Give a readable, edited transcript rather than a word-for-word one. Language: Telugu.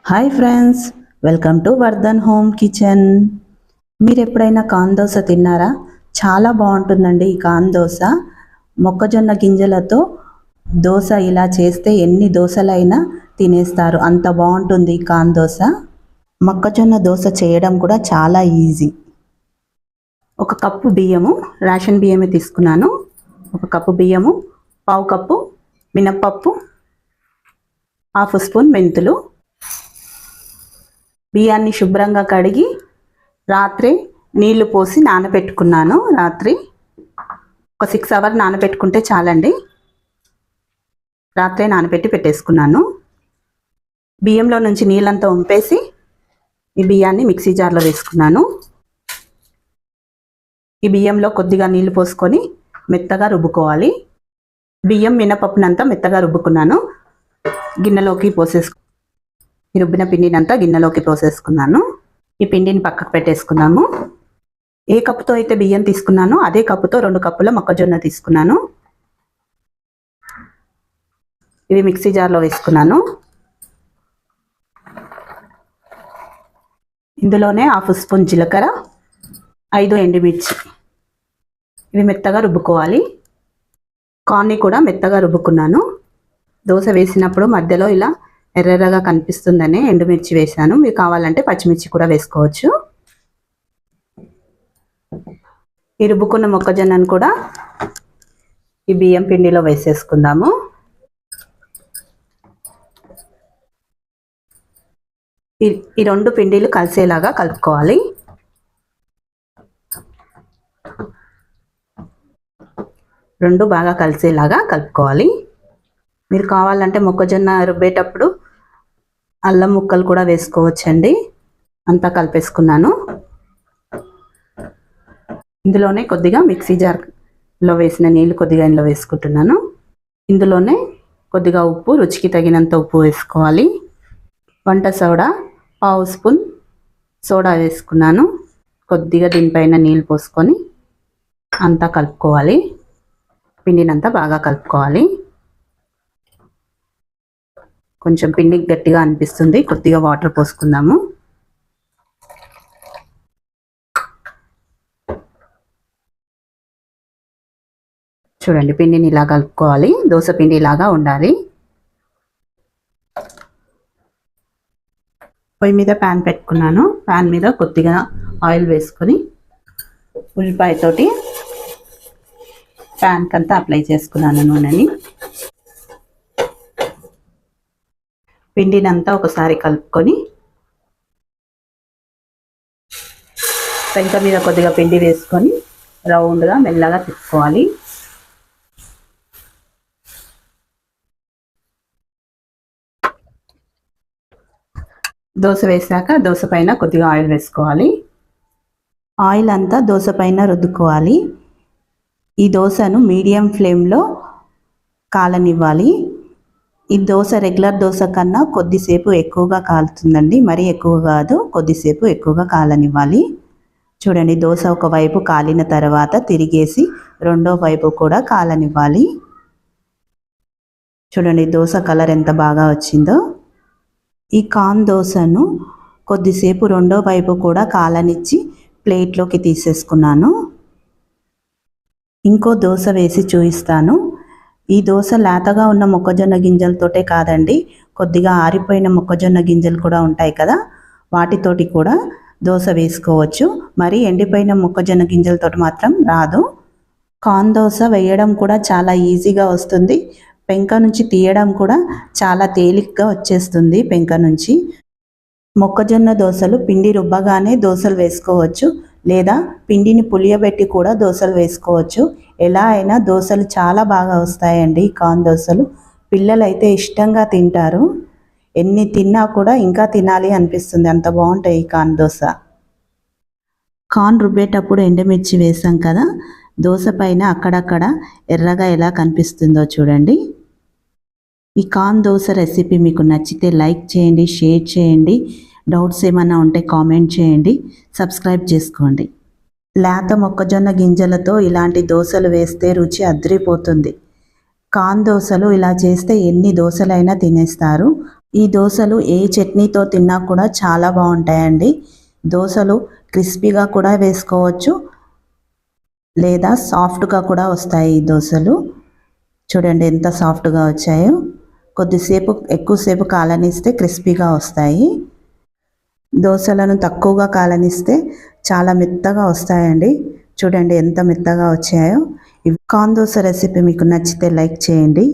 Hi friends, welcome to Vardhan home kitchen. మీరు ఎప్పుడైనా కాన్ దోశ తిన్నారా? చాలా బాగుంటుందండి ఈ కాన్ దోశ. మొక్కజొన్న గింజలతో దోశ ఇలా చేస్తే ఎన్ని దోశలైనా తినేస్తారు, అంత బాగుంటుంది ఈ కాన్ దోశ. మొక్కజొన్న దోశ చేయడం కూడా చాలా ఈజీ. ఒక కప్పు బియ్యము, రేషన్ బియ్యమే తీసుకున్నాను. ఒక కప్పు బియ్యము, పావు కప్పు మినప్పప్పు, హాఫ్ స్పూన్ మెంతులు. బియ్యాన్ని శుభ్రంగా కడిగి రాత్రి నీళ్లు పోసి నానబెట్టుకున్నాను. రాత్రి ఒక 6 అవర్స్ నానబెట్టుకుంటే చాలండి. రాత్రే నానబెట్టి పెట్టేసుకున్నాను. బియ్యంలో నుంచి నీళ్ళంతా ఉంపేసి ఈ బియ్యాన్ని మిక్సీ జార్లో వేసుకున్నాను. ఈ బియ్యంలో కొద్దిగా నీళ్లు పోసుకొని మెత్తగా రుబ్బుకోవాలి. బియ్యం మినపప్పునంతా మెత్తగా రుబ్బుకున్నాను. గిన్నెలోకి ఈ రుబ్బిన పిండినంతా గిన్నెలోకి పోసేసుకున్నాను. ఈ పిండిని పక్కకు పెట్టేసుకున్నాము. ఏ కప్పుతో అయితే బియ్యం తీసుకున్నానో అదే కప్పుతో 2 కప్పుల మొక్కజొన్న తీసుకున్నాను. ఇవి మిక్సీ జార్లో వేసుకున్నాను. ఇందులోనే హాఫ్ స్పూన్ జీలకర్ర, 5 ఎండుమిర్చి, ఇవి మెత్తగా రుబ్బుకోవాలి. కార్న్ని కూడా మెత్తగా రుబ్బుకున్నాను. దోశ వేసినప్పుడు మధ్యలో ఇలా ఎర్రగా కనిపిస్తుందనే ఎండుమిర్చి వేసాను. మీకు కావాలంటే పచ్చిమిర్చి కూడా వేసుకోవచ్చు. ఈ రుబ్బుకున్న మొక్కజొన్నను కూడా ఈ బియ్యం పిండిలో వేసేసుకుందాము. ఈ 2 పిండిలు కలిసేలాగా కలుపుకోవాలి. రెండు బాగా కలిసేలాగా కలుపుకోవాలి. మీరు కావాలంటే మొక్కజొన్న రుబ్బేటప్పుడు అల్లం ముక్కలు కూడా వేసుకోవచ్చండి. అంతా కలిపేసుకున్నాను. ఇందులోనే కొద్దిగా మిక్సీ జార్లో వేసిన నీళ్ళు కొద్దిగా ఇందులో వేసుకుంటున్నాను. ఇందులోనే కొద్దిగా ఉప్పు, రుచికి తగినంత ఉప్పు వేసుకోవాలి. వంట సోడా, పావు స్పూన్ సోడా వేసుకున్నాను. కొద్దిగా దీనిపైన నీళ్ళు పోసుకొని అంతా కలుపుకోవాలి. పిండినంతా బాగా కలుపుకోవాలి. కొంచెం పిండి గట్టిగా అనిపిస్తుంది, కొద్దిగా వాటర్ పోసుకుందాము. చూడండి, పిండిని ఇలా కలుపుకోవాలి. దోశ పిండి ఇలాగా ఉండాలి. పొయ్యి మీద ప్యాన్ పెట్టుకున్నాను. ప్యాన్ మీద కొద్దిగా ఆయిల్ వేసుకొని ఉల్లిపాయతోటి ప్యాన్కి అంతా అప్లై చేసుకున్నాను నూనెని. పిండినంతా ఒకసారి కలుపుకొని పెంక మీద కొద్దిగా పిండి వేసుకొని రౌండ్గా మెల్లగా తిప్పుకోవాలి. దోశ వేసాక దోశ పైన కొద్దిగా ఆయిల్ వేసుకోవాలి. ఆయిల్ అంతా దోశ పైన రుద్దుకోవాలి. ఈ దోశను మీడియం ఫ్లేమ్లో కాలనివ్వాలి. ఈ దోశ రెగ్యులర్ దోశ కన్నా కొద్దిసేపు ఎక్కువగా కాలుతుందండి, మరీ ఎక్కువ కాదు, కొద్దిసేపు ఎక్కువగా కాలనివ్వాలి. చూడండి, దోశ ఒకవైపు కాలిన తర్వాత తిరిగేసి రెండో వైపు కూడా కాలనివ్వాలి. చూడండి దోశ కలర్ ఎంత బాగా వచ్చిందో. ఈ కాన్ దోశను కొద్దిసేపు రెండో వైపు కూడా కాలనిచ్చి ప్లేట్లోకి తీసేసుకున్నాను. ఇంకో దోశ వేసి చూపిస్తాను. ఈ దోశ లేతగా ఉన్న మొక్కజొన్న గింజలతోటే కాదండి, కొద్దిగా ఆరిపోయిన మొక్కజొన్న గింజలు కూడా ఉంటాయి కదా, వాటితోటి కూడా దోశ వేసుకోవచ్చు. మరి ఎండిపోయిన మొక్కజొన్న గింజలతోటి మాత్రం రాదు. కాన్ దోశ వేయడం కూడా చాలా ఈజీగా వస్తుంది. పెంక నుంచి తీయడం కూడా చాలా తేలికగా వచ్చేస్తుంది పెంక నుంచి. మొక్కజొన్న దోశలు పిండి రుబ్బగానే దోశలు వేసుకోవచ్చు, లేదా పిండిని పులియబెట్టి కూడా దోశలు వేసుకోవచ్చు. ఎలా అయినా దోశలు చాలా బాగా వస్తాయండి. కాన్ దోశలు పిల్లలైతే ఇష్టంగా తింటారు. ఎన్ని తిన్నా కూడా ఇంకా తినాలి అనిపిస్తుంది, అంత బాగుంటాయి ఈ కాన్ దోశ. కాన్ రుబ్బేటప్పుడు ఎండుమిర్చి వేసాం కదా, దోశ పైన అక్కడక్కడ ఎర్రగా ఎలా కనిపిస్తుందో చూడండి. ఈ కాన్ దోశ రెసిపీ మీకు నచ్చితే లైక్ చేయండి, షేర్ చేయండి. డౌట్స్ ఏమైనా ఉంటే కామెంట్ చేయండి, సబ్స్క్రైబ్ చేసుకోండి. లేత మొక్కజొన్న గింజలతో ఇలాంటి దోశలు వేస్తే రుచి అదిరిపోతుంది. కాన్ దోశలు ఇలా చేస్తే ఎన్ని దోశలైనా తినేస్తారు. ఈ దోశలు ఏ చట్నీతో తిన్నా కూడా చాలా బాగుంటాయండి. దోశలు క్రిస్పీగా కూడా వేసుకోవచ్చు, లేదా సాఫ్ట్గా కూడా వస్తాయి ఈ దోశలు. చూడండి ఎంత సాఫ్ట్గా వచ్చాయో. కొద్దిసేపు ఎక్కువసేపు కాలనిస్తే క్రిస్పీగా వస్తాయి. దోశలను తక్కువగా కాలనిస్తే చాలా మెత్తగా వస్తాయండి. చూడండి ఎంత మెత్తగా వచ్చాయో. కార్న్ దోశ రెసిపీ మీకు నచ్చితే లైక్ చేయండి.